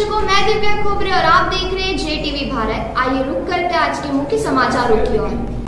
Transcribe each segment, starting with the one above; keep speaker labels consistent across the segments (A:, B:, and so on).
A: दर्शकों, मैं दिव्या खोबरे और आप देख रहे हैं JTV भारत। आइए रुक करते हैं आज के मुख्य समाचारों की ओर।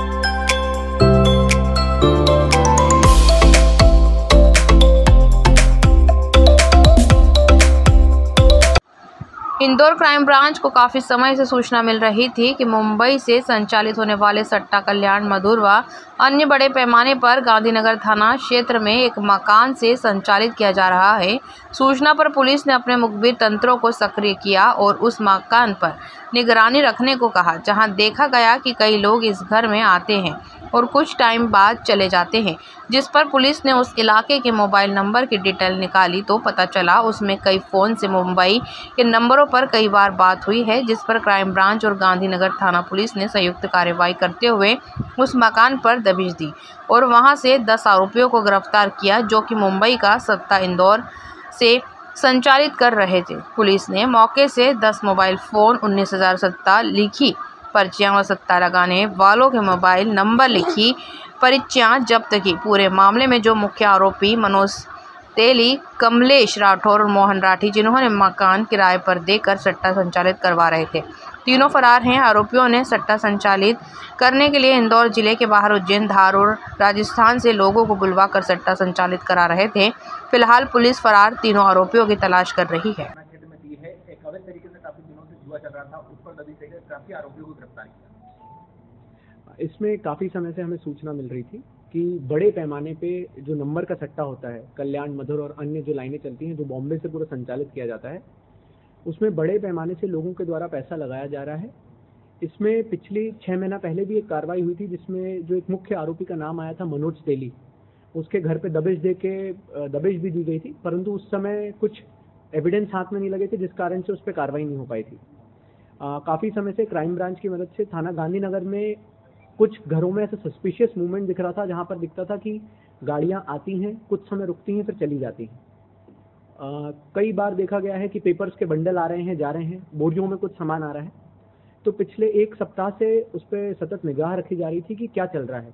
B: इंदौर क्राइम ब्रांच को काफी समय से सूचना मिल रही थी कि मुंबई से संचालित होने वाले सट्टा कल्याण मधुर व अन्य बड़े पैमाने पर गांधीनगर थाना क्षेत्र में एक मकान से संचालित किया जा रहा है। सूचना पर पुलिस ने अपने मुखबिर तंत्रों को सक्रिय किया और उस मकान पर निगरानी रखने को कहा, जहां देखा गया कि कई लोग इस घर में आते हैं और कुछ टाइम बाद चले जाते हैं। जिस पर पुलिस ने उस इलाके के मोबाइल नंबर की डिटेल निकाली तो पता चला उसमें कई फ़ोन से मुंबई के नंबरों पर कई बार बात हुई है, जिस पर क्राइम ब्रांच और गांधीनगर थाना पुलिस ने संयुक्त कार्रवाई करते हुए उस मकान पर दबिश दी और वहां से 10 आरोपियों को गिरफ्तार किया, जो कि मुंबई का सट्टा इंदौर से संचालित कर रहे थे। पुलिस ने मौके से 10 मोबाइल फ़ोन, 19,000 सट्टा लिखी पर्चियां व सट्टा लगाने वालों के मोबाइल नंबर लिखी पर्चियां जब्त की। पूरे मामले में जो मुख्य आरोपी मनोज तेली, कमलेश राठौर और मोहन राठी, जिन्होंने मकान किराए पर देकर सट्टा संचालित करवा रहे थे, तीनों फरार हैं। आरोपियों ने सट्टा संचालित करने के लिए इंदौर जिले के बाहर उज्जैन, धार और राजस्थान से लोगों को बुलवाकर सट्टा संचालित करा रहे थे। फिलहाल पुलिस फरार तीनों आरोपियों की तलाश कर रही है।
C: एक अवैध तरीके से काफी दिनों से जुआ चल रहा था, उस पर दबिश देकर काफी आरोपियों को गिरफ्तार किया।
D: इसमें काफ़ी समय से हमें सूचना मिल रही थी कि बड़े पैमाने पे जो नंबर का सट्टा होता है, कल्याण, मधुर और अन्य जो लाइनें चलती हैं, जो बॉम्बे से पूरा संचालित किया जाता है, उसमें बड़े पैमाने से लोगों के द्वारा पैसा लगाया जा रहा है। इसमें पिछली 6 महीना पहले भी एक कार्रवाई हुई थी, जिसमें जो एक मुख्य आरोपी का नाम आया था मनोज तेली, उसके घर पे दबिश भी दी गई थी, परंतु उस समय कुछ एविडेंस हाथ में नहीं लगे थे, जिस कारण से उस पर कार्रवाई नहीं हो पाई थी। काफ़ी समय से क्राइम ब्रांच की मदद से थाना गांधीनगर में कुछ घरों में ऐसा सस्पिशियस मूवमेंट दिख रहा था, जहां पर दिखता था कि गाड़ियां आती हैं, कुछ समय रुकती हैं, फिर चली जाती हैं। कई बार देखा गया है कि पेपर्स के बंडल आ रहे हैं, जा रहे हैं, बोरियों में कुछ सामान आ रहा है। तो पिछले 1 सप्ताह से उस पर सतत निगाह रखी जा रही थी कि क्या चल रहा है।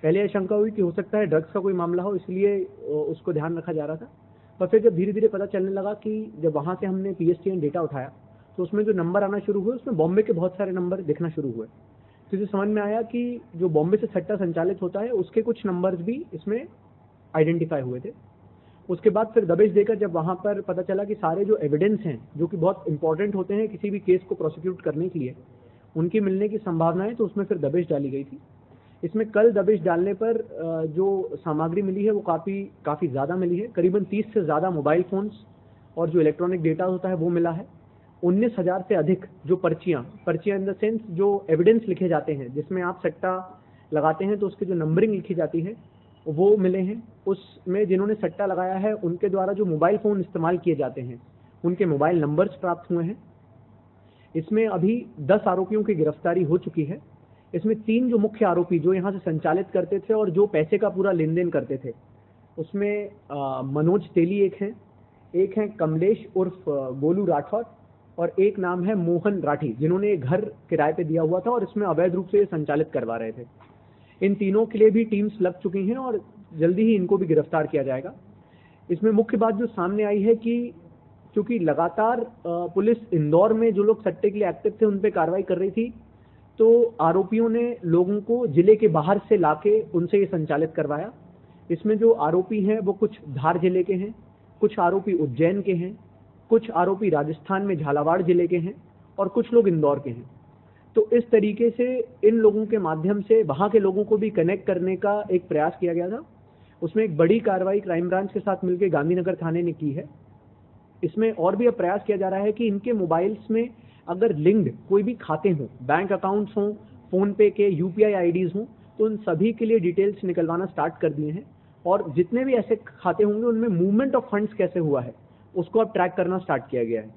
D: पहले यह शंका हुई कि हो सकता है ड्रग्स का कोई मामला हो, इसलिए उसको ध्यान रखा जा रहा था। पर फिर जब धीरे धीरे पता चलने लगा कि जब वहाँ से हमने PSTN डेटा उठाया तो उसमें जो नंबर आना शुरू हुए, उसमें बॉम्बे के बहुत सारे नंबर दिखना शुरू हुए। तो इसे समझ में आया कि जो बॉम्बे से सट्टा संचालित होता है, उसके कुछ नंबर्स भी इसमें आइडेंटिफाई हुए थे। उसके बाद फिर दबिश देकर जब वहाँ पर पता चला कि सारे जो एविडेंस हैं, जो कि बहुत इंपॉर्टेंट होते हैं किसी भी केस को प्रोसिक्यूट करने के लिए, उनकी मिलने की संभावना है, तो उसमें फिर दबिश डाली गई थी। इसमें कल दबिश डालने पर जो सामग्री मिली है वो काफ़ी ज़्यादा मिली है। करीबन 30 से ज़्यादा मोबाइल फ़ोन्स और जो इलेक्ट्रॉनिक डेटा होता है वो मिला है। 19,000 से अधिक जो पर्चियाँ इन द सेंस जो एविडेंस लिखे जाते हैं, जिसमें आप सट्टा लगाते हैं तो उसकी जो नंबरिंग लिखी जाती है वो मिले हैं। उसमें जिन्होंने सट्टा लगाया है उनके द्वारा जो मोबाइल फ़ोन इस्तेमाल किए जाते हैं, उनके मोबाइल नंबर्स प्राप्त हुए हैं। इसमें अभी 10 आरोपियों की गिरफ्तारी हो चुकी है। इसमें 3 जो मुख्य आरोपी जो यहाँ से संचालित करते थे और जो पैसे का पूरा लेन देन करते थे, उसमें मनोज तेली एक हैं कमलेश उर्फ गोलू राठौर, और एक नाम है मोहन राठी, जिन्होंने एक घर किराए पे दिया हुआ था और इसमें अवैध रूप से ये संचालित करवा रहे थे। इन तीनों के लिए भी टीम्स लग चुकी हैं और जल्दी ही इनको भी गिरफ्तार किया जाएगा। इसमें मुख्य बात जो सामने आई है कि क्योंकि लगातार पुलिस इंदौर में जो लोग सट्टे के लिए एक्टिव थे उन पर कार्रवाई कर रही थी, तो आरोपियों ने लोगों को जिले के बाहर से लाके उनसे ये संचालित करवाया। इसमें जो आरोपी हैं वो कुछ धार जिले के हैं, कुछ आरोपी उज्जैन के हैं, कुछ आरोपी राजस्थान में झालावाड़ जिले के हैं और कुछ लोग इंदौर के हैं। तो इस तरीके से इन लोगों के माध्यम से वहाँ के लोगों को भी कनेक्ट करने का एक प्रयास किया गया था। उसमें एक बड़ी कार्रवाई क्राइम ब्रांच के साथ मिलकर गांधीनगर थाने ने की है। इसमें और भी अब प्रयास किया जा रहा है कि इनके मोबाइल्स में अगर लिंक्ड कोई भी खाते हों, बैंक अकाउंट्स हों, फ़ोन पे के UPI IDs हों, तो उन सभी के लिए डिटेल्स निकलवाना स्टार्ट कर दिए हैं और जितने भी ऐसे खाते होंगे उनमें मूवमेंट ऑफ फंड्स कैसे हुआ है उसको अब ट्रैक करना स्टार्ट किया गया है।